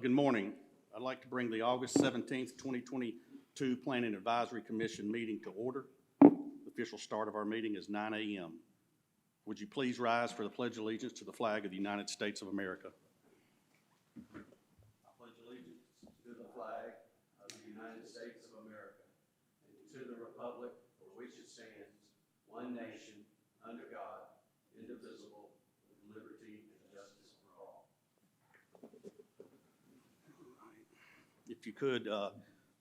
Good morning. I'd like to bring the August 17th, 2022 Planning Advisory Commission meeting to order. The official start of our meeting is 9 a.m. Would you please rise for the Pledge of Allegiance to the flag of the United States of America? I pledge allegiance to the flag of the United States of America and to the republic for which it stands, one nation, under God, indivisible, with liberty and justice for all. If you could,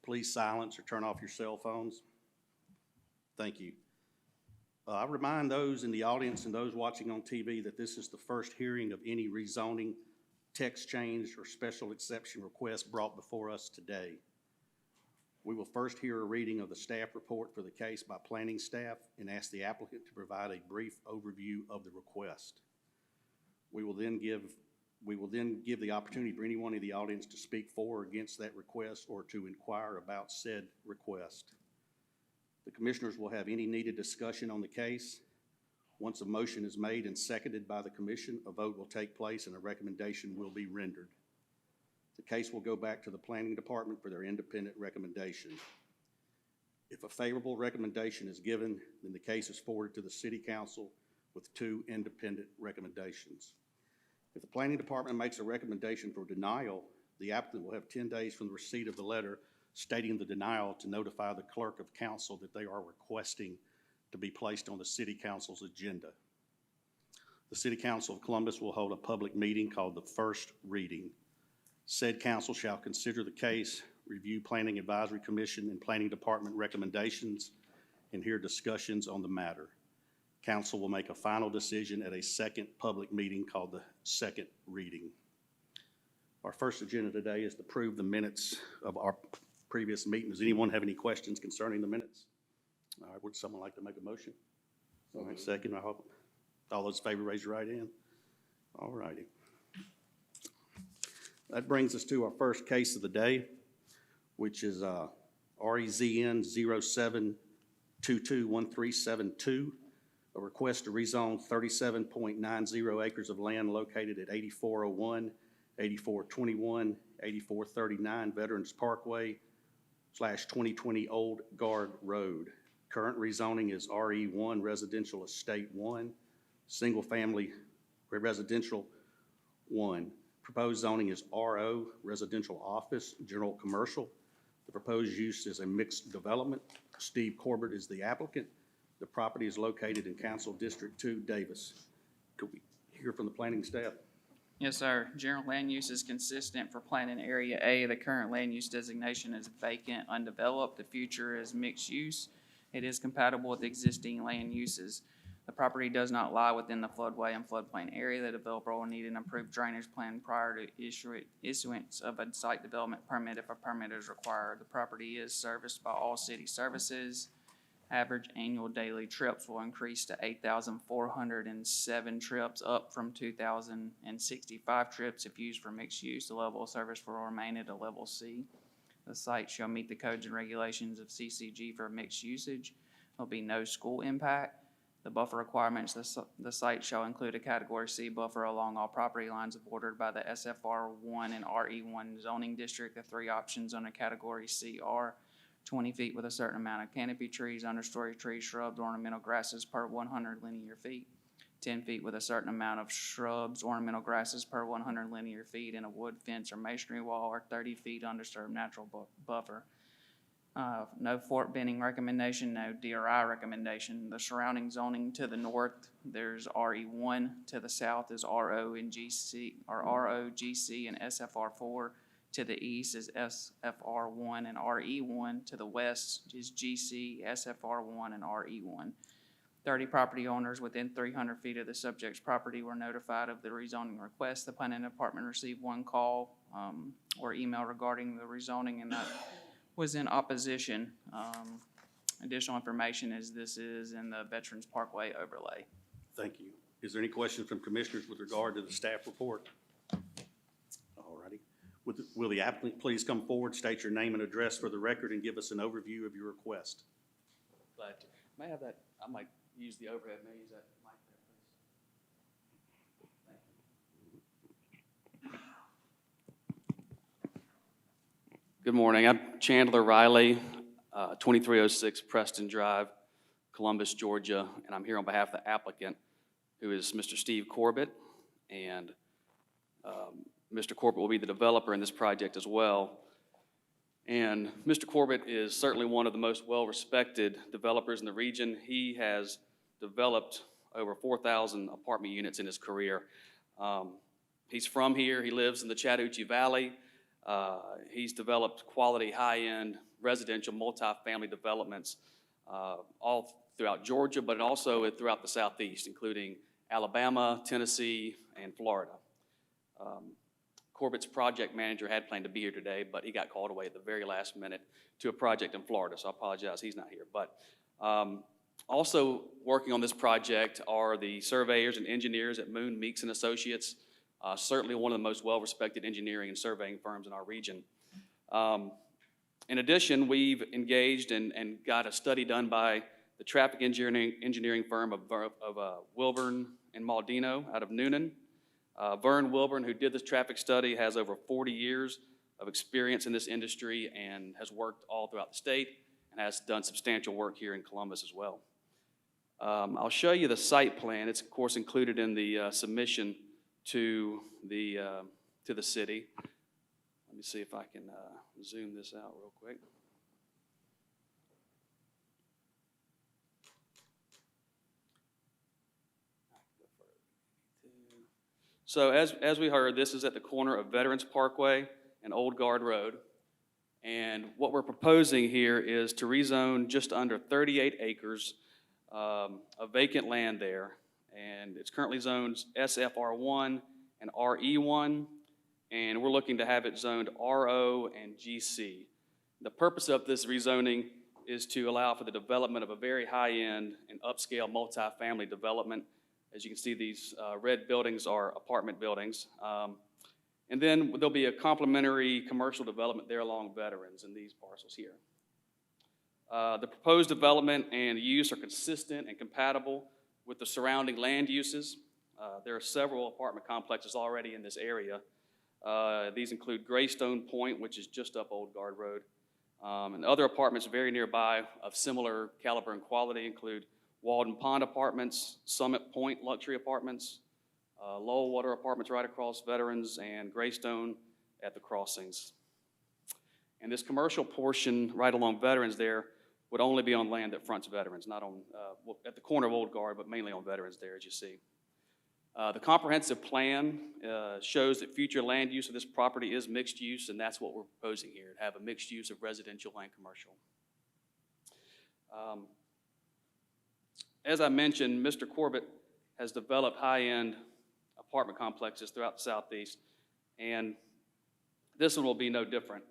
please silence or turn off your cell phones. Thank you. I remind those in the audience and those watching on TV that this is the first hearing of any rezoning, text change, or special exception request brought before us today. We will first hear a reading of the staff report for the case by planning staff and ask the applicant to provide a brief overview of the request. We will then give the opportunity for anyone in the audience to speak for or against that request or to inquire about said request. The commissioners will have any needed discussion on the case. Once a motion is made and seconded by the commission, a vote will take place and a recommendation will be rendered. The case will go back to the planning department for their independent recommendation. If a favorable recommendation is given, then the case is forwarded to the city council with 2 independent recommendations. If the planning department makes a recommendation for denial, the applicant will have 10 days from the receipt of the letter stating the denial to notify the clerk of council that they are requesting to be placed on the city council's agenda. The City Council of Columbus will hold a public meeting called the first reading. Said council shall consider the case, review Planning Advisory Commission and Planning Department recommendations, and hear discussions on the matter. Council will make a final decision at a second public meeting called the second reading. Our first agenda today is to approve the minutes of our previous meeting. Does anyone have any questions concerning the minutes? All right, would someone like to make a motion? All right, second. I hope all those in favor raise your right hand. All righty. That brings us to our first case of the day, which is REZN 07221372, a request to rezone 37.90 acres of land located at 8401, 8421, 8439 Veterans Parkway /2020 Old Guard Road. Current rezoning is RE1 Residential Estate 1, Single Family Residential 1. Proposed zoning is RO Residential Office General Commercial. The proposed use is a mixed development. Steve Corbett is the applicant. The property is located in Council District 2, Davis. Could we hear from the planning staff? Yes, sir. General land use is consistent for planning area A. The current land use designation is vacant, undeveloped. The future is mixed use. It is compatible with existing land uses. The property does not lie within the floodway and floodplain area. The developer will need an approved drainage plan prior to issuance of a site development permit if a permit is required. The property is serviced by all city services. Average annual daily trips will increase to 8,407 trips, up from 2,065 trips if used for mixed use. The level of service will remain at a level C. The site shall meet the codes and regulations of CCG for mixed usage. There will be no school impact. The buffer requirements, the site shall include a Category C buffer along all property lines bordered by the SFR1 and RE1 zoning district. The 3 options on a Category C are 20 feet with a certain amount of canopy trees, understory trees, shrubs, ornamental grasses per 100 linear feet, 10 feet with a certain amount of shrubs, ornamental grasses per 100 linear feet, and a wood fence or masonry wall, or 30 feet undisturbed natural buffer. No Fort Benning recommendation, no DRI recommendation. The surrounding zoning to the north, there's RE1. To the south is RO and GC, or RO, GC, and SFR4. To the east is SFR1 and RE1. To the west is GC, SFR1, and RE1. 30 property owners within 300 feet of the subject's property were notified of the rezoning request. The planning department received 1 call or email regarding the rezoning, and that was in opposition. Additional information is this is in the Veterans Parkway overlay. Thank you. Is there any questions from commissioners with regard to the staff report? All righty. Will the applicant please come forward, state your name and address for the record, and give us an overview of your request? Glad to. May I have that? I might use the overhead. May I use that mic there, please? Thank you. Good morning. I'm Chandler Riley, 2306 Preston Drive, Columbus, Georgia, and I'm here on behalf of the applicant, who is Mr. Steve Corbett. And Mr. Corbett will be the developer in this project as well. And Mr. Corbett is certainly one of the most well-respected developers in the region. He has developed over 4,000 apartment units in his career. He's from here. He lives in the Chattahoochee Valley. He's developed quality, high-end residential multifamily developments all throughout Georgia, but also throughout the Southeast, including Alabama, Tennessee, and Florida. Corbett's project manager had planned to be here today, but he got called away at the very last minute to a project in Florida, so I apologize he's not here. But also working on this project are the surveyors and engineers at Moon, Meeks & Associates, certainly one of the most well-respected engineering and surveying firms in our region. In addition, we've engaged and got a study done by the traffic engineering firm of Wilburn and Maldino out of Noonan. Vern Wilburn, who did this traffic study, has over 40 years of experience in this industry and has worked all throughout the state and has done substantial work here in Columbus as well. I'll show you the site plan. It's, of course, included in the submission to the city. Let me see if I can zoom this out real quick. So as we heard, this is at the corner of Veterans Parkway and Old Guard Road. And what we're proposing here is to rezone just under 38 acres of vacant land there. And it's currently zoned SFR1 and RE1. And we're looking to have it zoned RO and GC. The purpose of this rezoning is to allow for the development of a very high-end and upscale multifamily development. As you can see, these red buildings are apartment buildings. And then there'll be a complementary commercial development there along Veterans in these parcels here. The proposed development and use are consistent and compatible with the surrounding land uses. There are several apartment complexes already in this area. These include Greystone Point, which is just up Old Guard Road. And other apartments very nearby of similar caliber and quality include Walden Pond Apartments, Summit Point Luxury Apartments, Lowell Water Apartments right across Veterans, and Greystone at the crossings. And this commercial portion right along Veterans there would only be on land that fronts Veterans, not on at the corner of Old Guard, but mainly on Veterans there, as you see. The comprehensive plan shows that future land use of this property is mixed use, and that's what we're proposing here, to have a mixed use of residential and commercial. As I mentioned, Mr. Corbett has developed high-end apartment complexes throughout the Southeast, and this one will be no different.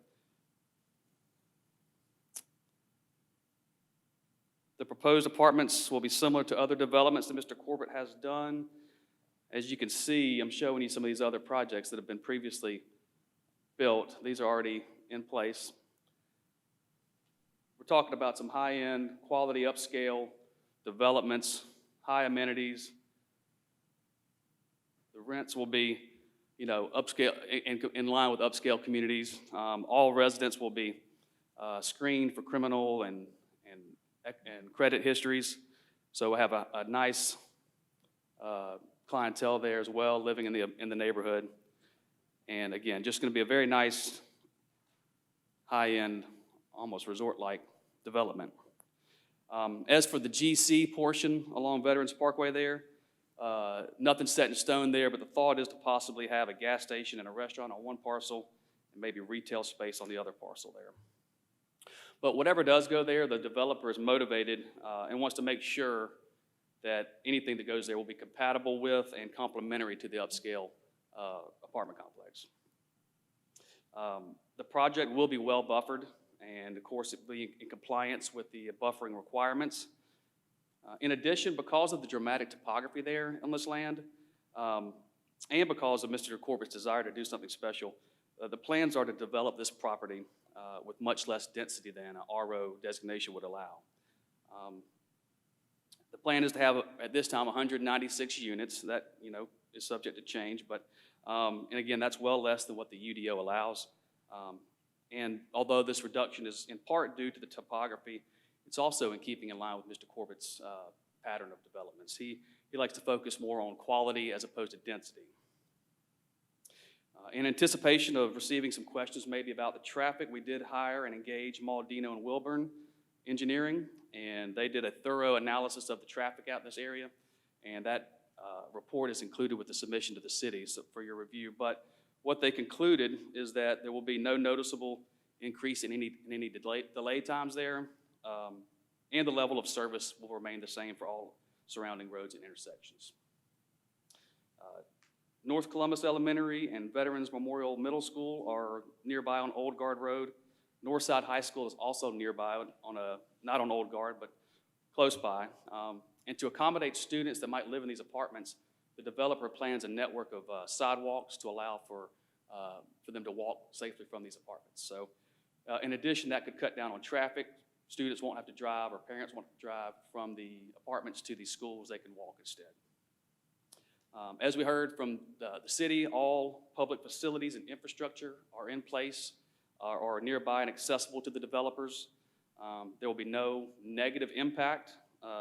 The proposed apartments will be similar to other developments that Mr. Corbett has done. As you can see, I'm showing you some of these other projects that have been previously built. These are already in place. We're talking about some high-end, quality, upscale developments, high amenities. The rents will be, upscale, in line with upscale communities. All residents will be screened for criminal and credit histories. So we'll have a nice clientele there as well, living in the neighborhood. And again, just going to be a very nice, high-end, almost resort-like development. As for the GC portion along Veterans Parkway there, nothing's set in stone there, but the thought is to possibly have a gas station and a restaurant on one parcel and maybe retail space on the other parcel there. But whatever does go there, the developer is motivated and wants to make sure that anything that goes there will be compatible with and complementary to the upscale apartment complex. The project will be well buffered, and of course it will be in compliance with the buffering requirements. In addition, because of the dramatic topography there on this land, and because of Mr. Corbett's desire to do something special, the plans are to develop this property with much less density than an RO designation would allow. The plan is to have, at this time, 196 units. That, is subject to change, but, and again, that's well less than what the UDO allows. And although this reduction is in part due to the topography, it's also in keeping in line with Mr. Corbett's pattern of developments. He likes to focus more on quality as opposed to density. In anticipation of receiving some questions maybe about the traffic, we did hire and engage Maldino and Wilburn Engineering, and they did a thorough analysis of the traffic out in this area, and that report is included with the submission to the city for your review. But what they concluded is that there will be no noticeable increase in any delay times there, and the level of service will remain the same for all surrounding roads and intersections. North Columbus Elementary and Veterans Memorial Middle School are nearby on Old Guard Road. Northside High School is also nearby not on Old Guard, but close by. And to accommodate students that might live in these apartments, the developer plans a network of sidewalks to allow for them to walk safely from these apartments. So in addition, that could cut down on traffic. Students won't have to drive, or parents won't have to drive from the apartments to these schools. They can walk instead. As we heard from the city, all public facilities and infrastructure are in place, are nearby and accessible to the developers. There will be no negative impact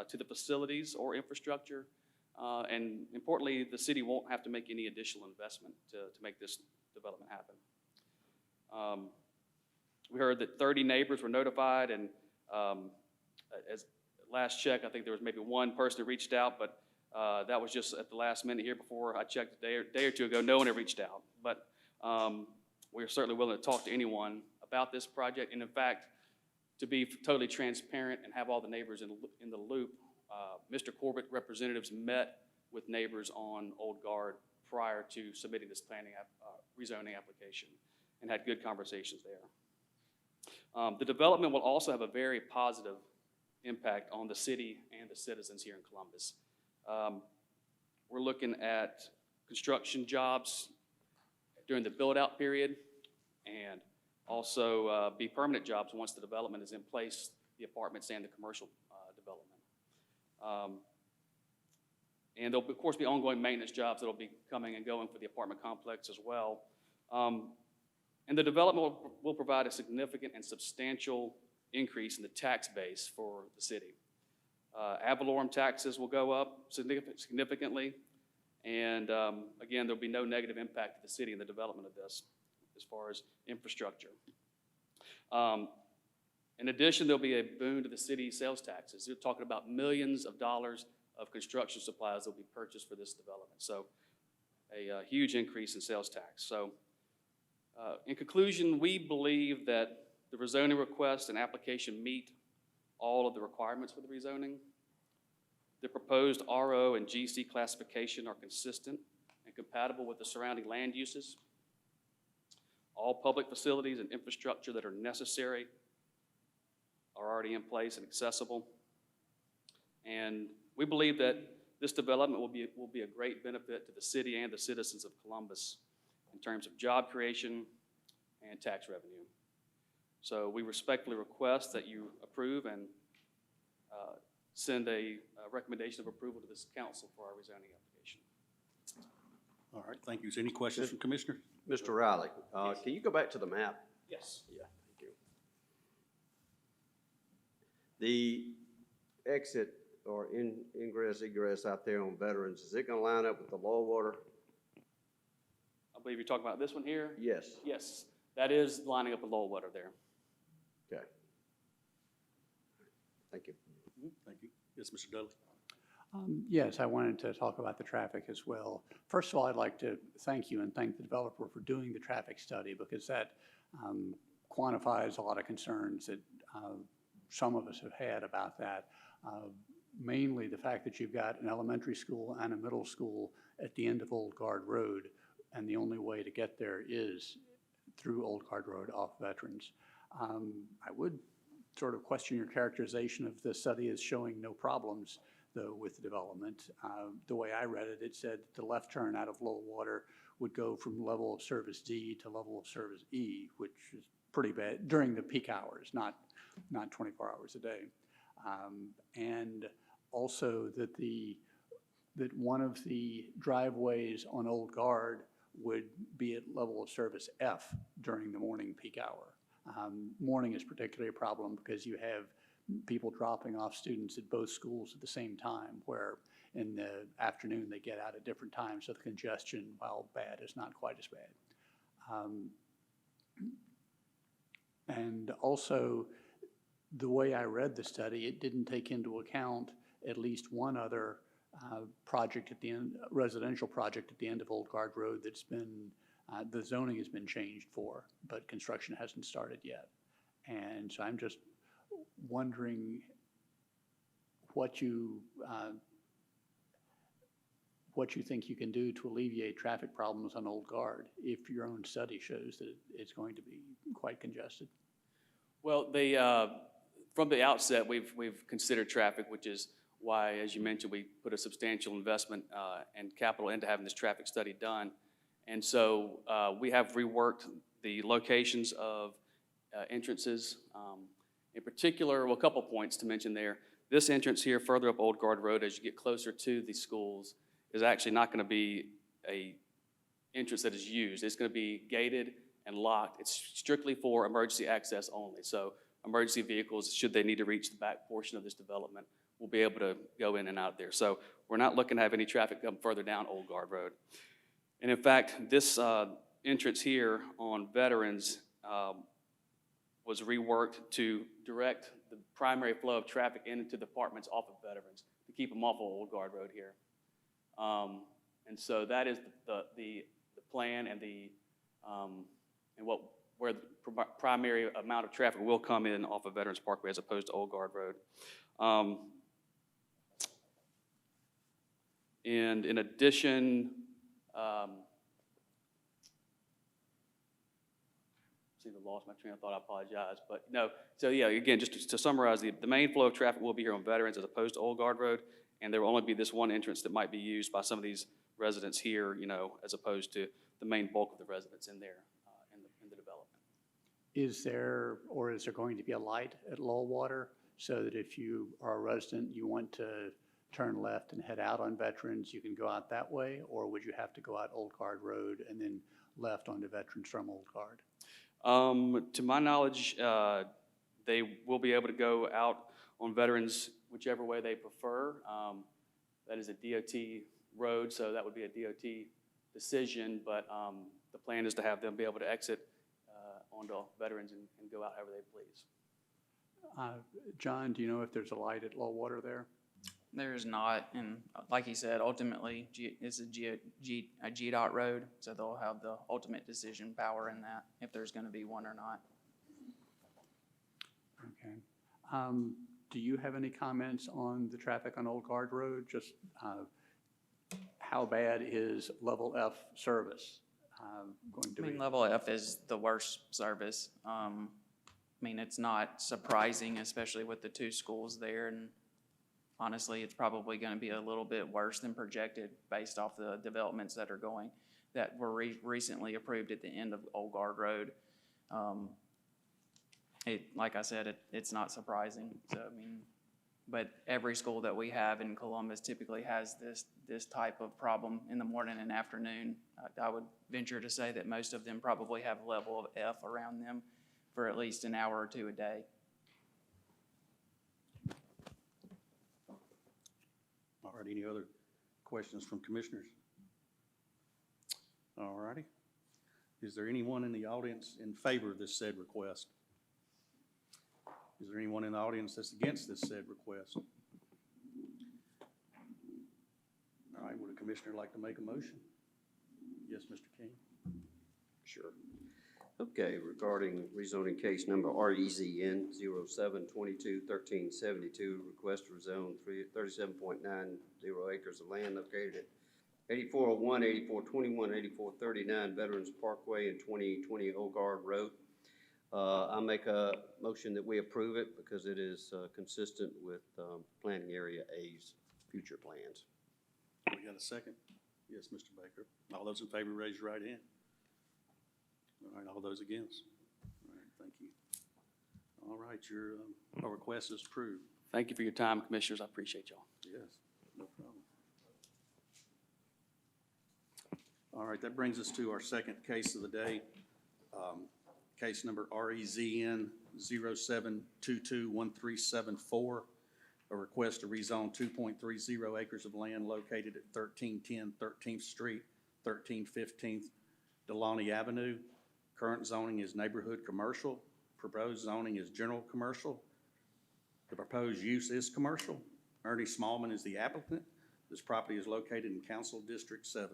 to the facilities or infrastructure. And importantly, the city won't have to make any additional investment to make this development happen. We heard that 30 neighbors were notified, and as last check, I think there was maybe one person who reached out, but that was just at the last minute here before I checked a day or two ago. No one had reached out, but we're certainly willing to talk to anyone about this project. And in fact, to be totally transparent and have all the neighbors in the loop, Mr. Corbett representatives met with neighbors on Old Guard prior to submitting this rezoning application and had good conversations there. The development will also have a very positive impact on the city and the citizens here in Columbus. We're looking at construction jobs during the build-out period, and also be permanent jobs once the development is in place, the apartments and the commercial development. And there'll, of course, be ongoing maintenance jobs that'll be coming and going for the apartment complex as well. And the development will provide a significant and substantial increase in the tax base for the city. Ad valorem taxes will go up significantly, and again, there'll be no negative impact to the city in the development of this as far as infrastructure. In addition, there'll be a boon to the city sales taxes. We're talking about millions of dollars of construction supplies that will be purchased for this development. So a huge increase in sales tax. So in conclusion, we believe that the rezoning request and application meet all of the requirements for the rezoning. The proposed RO and GC classification are consistent and compatible with the surrounding land uses. All public facilities and infrastructure that are necessary are already in place and accessible. And we believe that this development will be a great benefit to the city and the citizens of Columbus in terms of job creation and tax revenue. So we respectfully request that you approve and send a recommendation of approval to this council for our rezoning application. All right, thank you. Is there any questions from Commissioner? Mr. Riley, can you go back to the map? Yes. Yeah, thank you. The exit or ingress, egress out there on Veterans, is it gonna line up with the low water? I believe you're talking about this one here? Yes. Yes, that is lining up with low water there. Okay. Thank you. Thank you. Yes, Mr. Dudley. Yes, I wanted to talk about the traffic as well. First of all, I'd like to thank you and thank the developer for doing the traffic study, because that quantifies a lot of concerns that some of us have had about that. Mainly the fact that you've got an elementary school and a middle school at the end of Old Guard Road, and the only way to get there is through Old Guard Road off Veterans. I would sort of question your characterization of the study as showing no problems, though, with the development. The way I read it, it said the left turn out of low water would go from level of service D to level of service E, which is pretty bad during the peak hours, not 24 hours a day. And also that one of the driveways on Old Guard would be at level of service F during the morning peak hour. Morning is particularly a problem because you have people dropping off students at both schools at the same time, where in the afternoon they get out at different times, so the congestion, while bad, is not quite as bad. And also, the way I read the study, it didn't take into account at least one other project at the end, residential project at the end of Old Guard Road that's been, the zoning has been changed for, but construction hasn't started yet. And so I'm just wondering what you think you can do to alleviate traffic problems on Old Guard if your own study shows that it's going to be quite congested. Well, from the outset, we've considered traffic, which is why, as you mentioned, we put a substantial investment and capital into having this traffic study done. And so we have reworked the locations of entrances. In particular, well, a couple points to mention there. This entrance here, further up Old Guard Road, as you get closer to the schools, is actually not going to be a entrance that is used. It's going to be gated and locked. It's strictly for emergency access only. So emergency vehicles, should they need to reach the back portion of this development, will be able to go in and out there. So we're not looking to have any traffic come further down Old Guard Road. And in fact, this entrance here on Veterans was reworked to direct the primary flow of traffic into the apartments off of Veterans to keep them off of Old Guard Road here. And so that is the plan and where the primary amount of traffic will come in off of Veterans Parkway as opposed to Old Guard Road. And in addition, see, I lost my train of thought, I apologize. But no, so yeah, again, just to summarize, the main flow of traffic will be here on Veterans as opposed to Old Guard Road, and there will only be this one entrance that might be used by some of these residents here, as opposed to the main bulk of the residents in there in the development. Is there going to be a light at low water so that if you are a resident, you want to turn left and head out on Veterans, you can go out that way? Or would you have to go out Old Guard Road and then left onto Veterans from Old Guard? To my knowledge, they will be able to go out on Veterans whichever way they prefer. That is a DOT road, so that would be a DOT decision, but the plan is to have them be able to exit onto Veterans and go out however they please. John, do you know if there's a light at low water there? There is not, and like he said, ultimately, it's a GDOT road, so they'll have the ultimate decision power in that, if there's gonna be one or not. Okay. Do you have any comments on the traffic on Old Guard Road? Just how bad is level F service going to be? Level F is the worst service. It's not surprising, especially with the two schools there, and honestly, it's probably going to be a little bit worse than projected based off the developments that were recently approved at the end of Old Guard Road. Like I said, it's not surprising. So but every school that we have in Columbus typically has this type of problem in the morning and afternoon. I would venture to say that most of them probably have a level of F around them for at least an hour or two a day. All right, any other questions from commissioners? All righty. Is there anyone in the audience in favor of this said request? Is there anyone in the audience that's against this said request? All right, would a commissioner like to make a motion? Yes, Mr. King. Sure. Okay, regarding rezoning case number REZN 07221372, request to rezone 37.90 acres of land located at 8401, 8421, 8439 Veterans Parkway and 2020 Old Guard Road. I make a motion that we approve it because it is consistent with planning area A's future plans. We got a second? Yes, Mr. Baker. All those in favor, raise your right hand. All right, all those against? All right, thank you. All right, your request is approved. Thank you for your time, commissioners. I appreciate y'all. Yes, no problem. All right, that brings us to our second case of the day. case number REZN 07221374, a request to rezone 2.30 acres of land located at 1310 13th Street, 1315th Delaney Avenue. Current zoning is neighborhood commercial. Proposed zoning is general commercial. The proposed use is commercial. Ernie Smallman is the applicant. This property is located in Council District 7.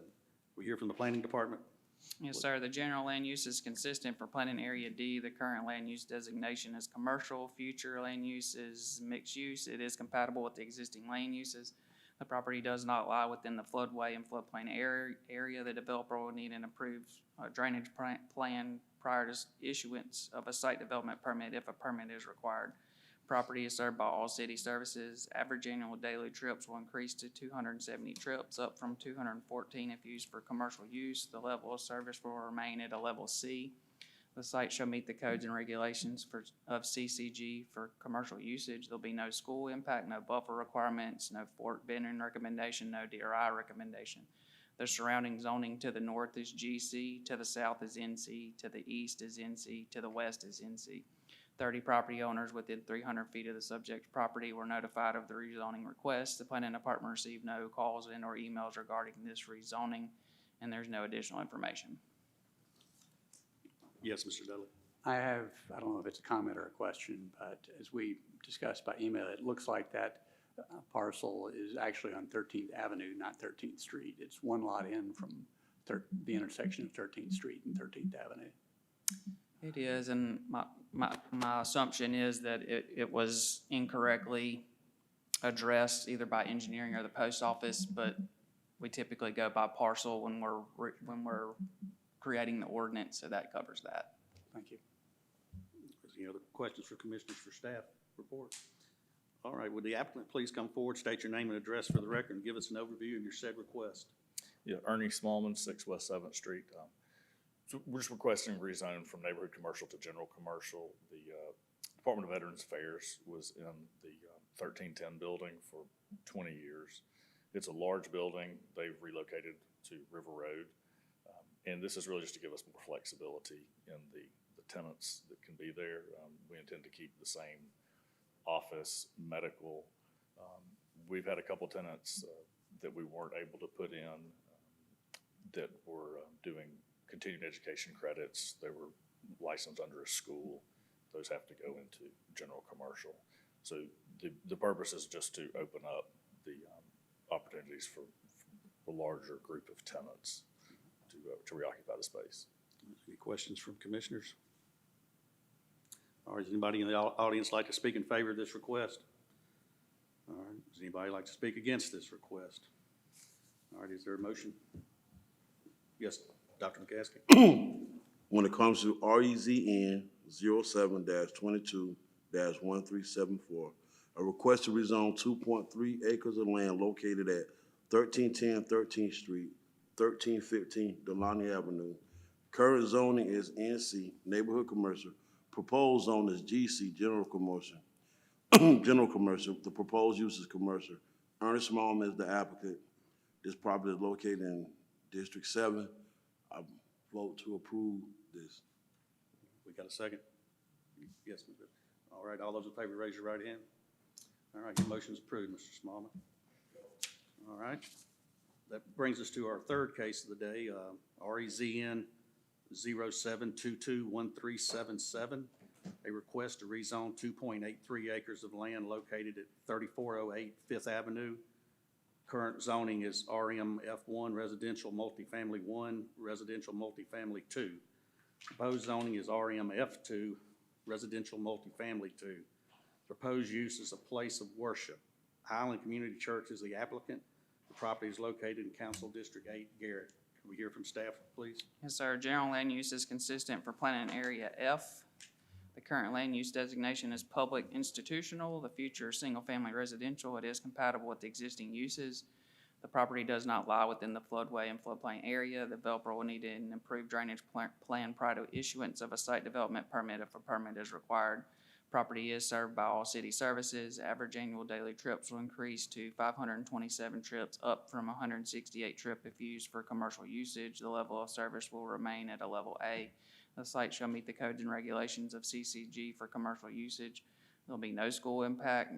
We hear from the Planning Department. Yes, sir. The general land use is consistent for planning area D. The current land use designation is commercial. Future land use is mixed use. It is compatible with the existing land uses. The property does not lie within the floodway and floodplain area. The developer will need an approved drainage plan prior to issuance of a site development permit if a permit is required. Property is served by all city services. Average annual daily trips will increase to 270 trips, up from 214 if used for commercial use. The level of service will remain at a level C. The site shall meet the codes and regulations of CCG for commercial usage. There'll be no school impact, no buffer requirements, no Fort Benning recommendation, no DRI recommendation. The surrounding zoning to the north is GC, to the south is NC, to the east is NC, to the west is NC. 30 property owners within 300 feet of the subject property were notified of the rezoning request. The planning department received no calls and or emails regarding this rezoning, and there's no additional information. Yes, Mr. Dudley. I don't know if it's a comment or a question, but as we discussed by email, it looks like that parcel is actually on 13th Avenue, not 13th Street. It's one lot in from the intersection of 13th Street and 13th Avenue. It is, and my assumption is that it was incorrectly addressed either by engineering or the post office, but we typically go by parcel when we're creating the ordinance, so that covers that. Thank you. Any other questions for commissioners for staff report? All right, would the applicant please come forward, state your name and address for the record, and give us an overview of your said request? Yeah, Ernie Smallman, 6 West 7th Street. So we're just requesting rezone from neighborhood commercial to general commercial. The Department of Veterans Affairs was in the 1310 building for 20 years. It's a large building. They've relocated to River Road. And this is really just to give us more flexibility in the tenants that can be there. We intend to keep the same office, medical. We've had a couple tenants that we weren't able to put in that were doing continuing education credits. They were licensed under a school. Those have to go into general commercial. So the purpose is just to open up the opportunities for a larger group of tenants to reoccupy the space. Any questions from commissioners? All right, does anybody in the audience like to speak in favor of this request? All right, does anybody like to speak against this request? All right, is there a motion? Yes, Dr. McCaskey. When it comes to REZN 07-22-1374, a request to rezone 2.3 acres of land located at 1310 13th Street, 1315 Delaney Avenue. Current zoning is NC, neighborhood commercial. Proposed zone is GC, general commercial. General commercial. The proposed use is commercial. Ernest Smallman is the applicant. This property is located in District 7. I vote to approve this. We got a second? Yes, Ms. Bibb. All right, all those in favor, raise your right hand. All right, your motion is approved, Mr. Smallman. All right, that brings us to our third case of the day, REZN 07221377, a request to rezone 2.83 acres of land located at 3408 Fifth Avenue. Current zoning is RM F1, residential multifamily 1, residential multifamily 2. Proposed zoning is RM F2, residential multifamily 2. Proposed use is a place of worship. Highland Community Church is the applicant. The property is located in Council District 8, Garrett. Can we hear from staff, please? Yes, sir. General land use is consistent for planning area F. The current land use designation is public institutional. The future is single-family residential. It is compatible with the existing uses. The property does not lie within the floodway and floodplain area. The developer will need an improved drainage plan prior to issuance of a site development permit if a permit is required. Property is served by all city services. Average annual daily trips will increase to 527 trips, up from 168 trip if used for commercial usage. The level of service will remain at a level A. The site shall meet the codes and regulations of CCG for commercial usage. There'll be no school impact,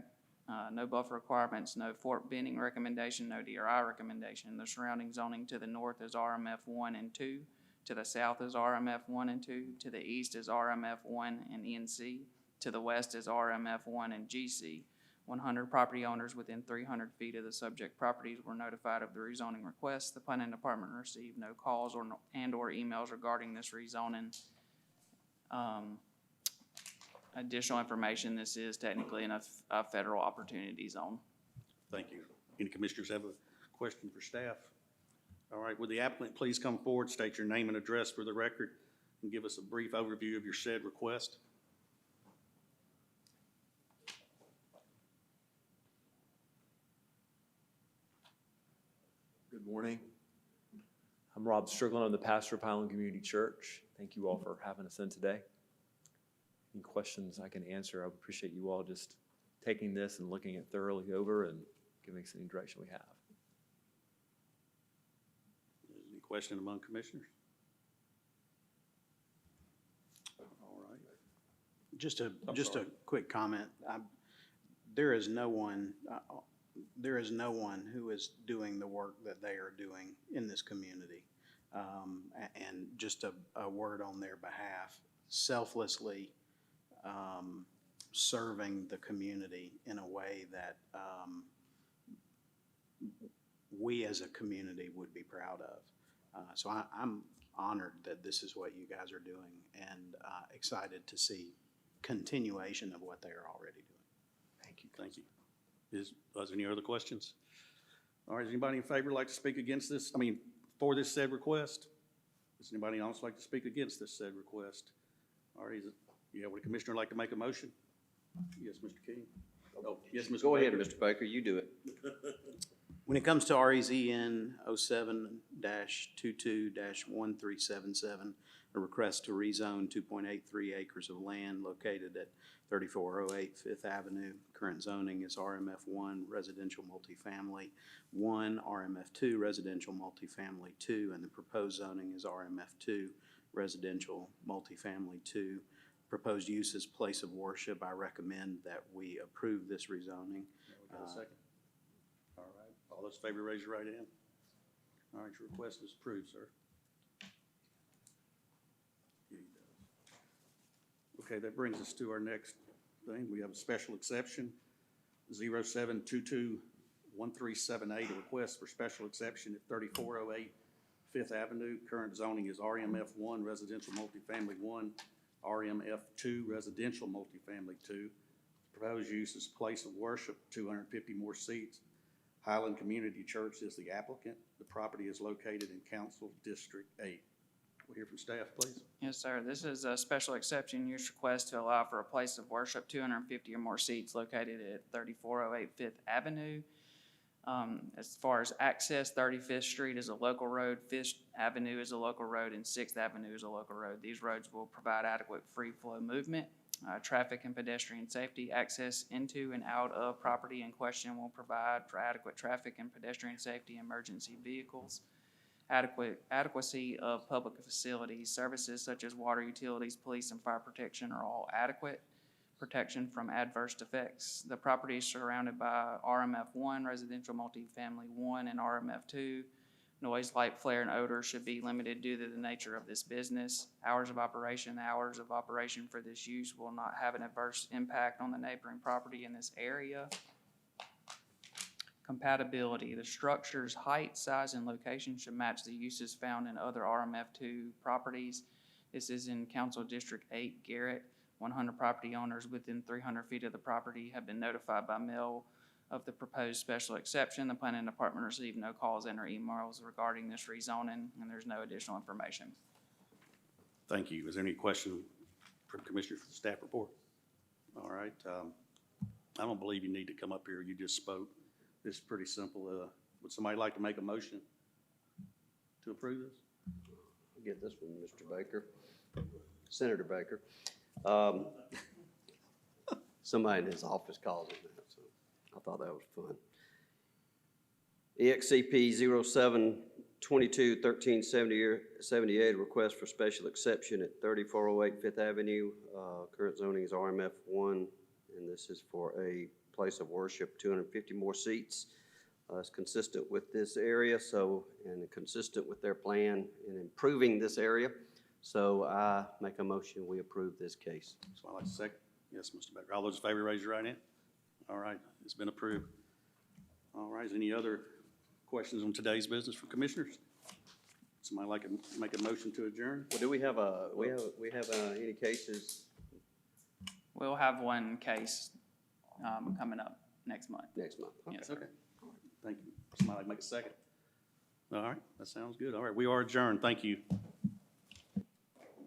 no buffer requirements, no Fort Benning recommendation, no DRI recommendation. The surrounding zoning to the north is RMF 1 and 2. To the south is RMF 1 and 2. To the east is RMF 1 and NC. To the west is RMF 1 and GC. 100 property owners within 300 feet of the subject properties were notified of the rezoning request. The planning department received no calls or emails regarding this rezoning. Additional information, this is technically in a federal opportunity zone. Thank you. Any commissioners have a question for staff? All right, would the applicant please come forward, state your name and address for the record, and give us a brief overview of your said request? Good morning. I'm Rob Strickland. I'm the pastor of Highland Community Church. Thank you all for having us in today. Any questions I can answer, I would appreciate you all just taking this and looking it thoroughly over and giving us any direction we have. Any question among commissioners? All right. Just a quick comment. There is no one who is doing the work that they are doing in this community. And just a word on their behalf, selflessly serving the community in a way that we as a community would be proud of. So I'm honored that this is what you guys are doing, and excited to see continuation of what they are already doing. Thank you. Thank you. Is there any other questions? All right, is anybody in favor like to speak against this? For this said request? Does anybody else like to speak against this said request? All right, would a commissioner like to make a motion? Yes, Mr. King. Oh, yes, Mr. Go ahead, Baker. Mr. Baker, you do it. When it comes to REZN 07-22-1377, a request to rezone 2.83 acres of land located at 3408 Fifth Avenue. Current zoning is RMF 1 residential multifamily 1, RMF 2 residential multifamily 2, and the proposed zoning is RMF 2 residential multifamily 2. Proposed use is place of worship. I recommend that we approve this rezoning. We got a second? All right, all those in favor, raise your right hand. All right, your request is approved, sir. Okay, that brings us to our next thing. We have a special exception, 07221378, a request for special exception at 3408 Fifth Avenue. Current zoning is RMF 1 residential multifamily 1, RMF 2 residential multifamily 2. Proposed use is place of worship, 250 more seats. Highland Community Church is the applicant. The property is located in Council District 8. We'll hear from staff, please. Yes, sir. This is a special exception use request to allow for a place of worship, 250 or more seats located at 3408 Fifth Avenue. As far as access, 35th Street is a local road, 5th Avenue is a local road, and 6th Avenue is a local road. These roads will provide adequate free flow movement. Traffic and pedestrian safety. Access into and out of property in question will provide for adequate traffic and pedestrian safety, emergency vehicles. Adequacy of public facilities. Services such as water utilities, police, and fire protection are all adequate. Protection from adverse effects. The property is surrounded by RMF 1, residential multifamily 1, and RMF 2. Noise, light, flare, and odor should be limited due to the nature of this business. Hours of operation. The hours of operation for this use will not have an adverse impact on the neighboring property in this area. Compatibility. The structure's height, size, and location should match the uses found in other RMF2 properties. This is in Council District 8, Garrett. 100 property owners within 300 feet of the property have been notified by mail of the proposed special exception. The planning department received no calls and or emails regarding this rezoning, and there's no additional information. Thank you. Is there any question from Commissioners for the staff report? All right. I don't believe you need to come up here. You just spoke. This is pretty simple. Would somebody like to make a motion to approve this? Get this one, Mr. Baker, Senator Baker. somebody in his office calls him that, so I thought that was fun. EXCP 07-22-1378, request for special exception at 3408 Fifth Avenue. Current zoning is RMF1, and this is for a place of worship, 250 more seats. It's consistent with this area, and consistent with their plan in improving this area. So I make a motion, we approve this case. So I'd like to second. Yes, Mr. Becker. All those in favor, raise your right hand. All right, it's been approved. All right, is any other questions on today's business from commissioners? Somebody like to make a motion to adjourn? Well, do we have any cases We'll have one case, coming up next month. next month? Yes, sir. Okay. Thank you. Somebody like to make a second? All right, that sounds good. All right, we are adjourned. Thank you.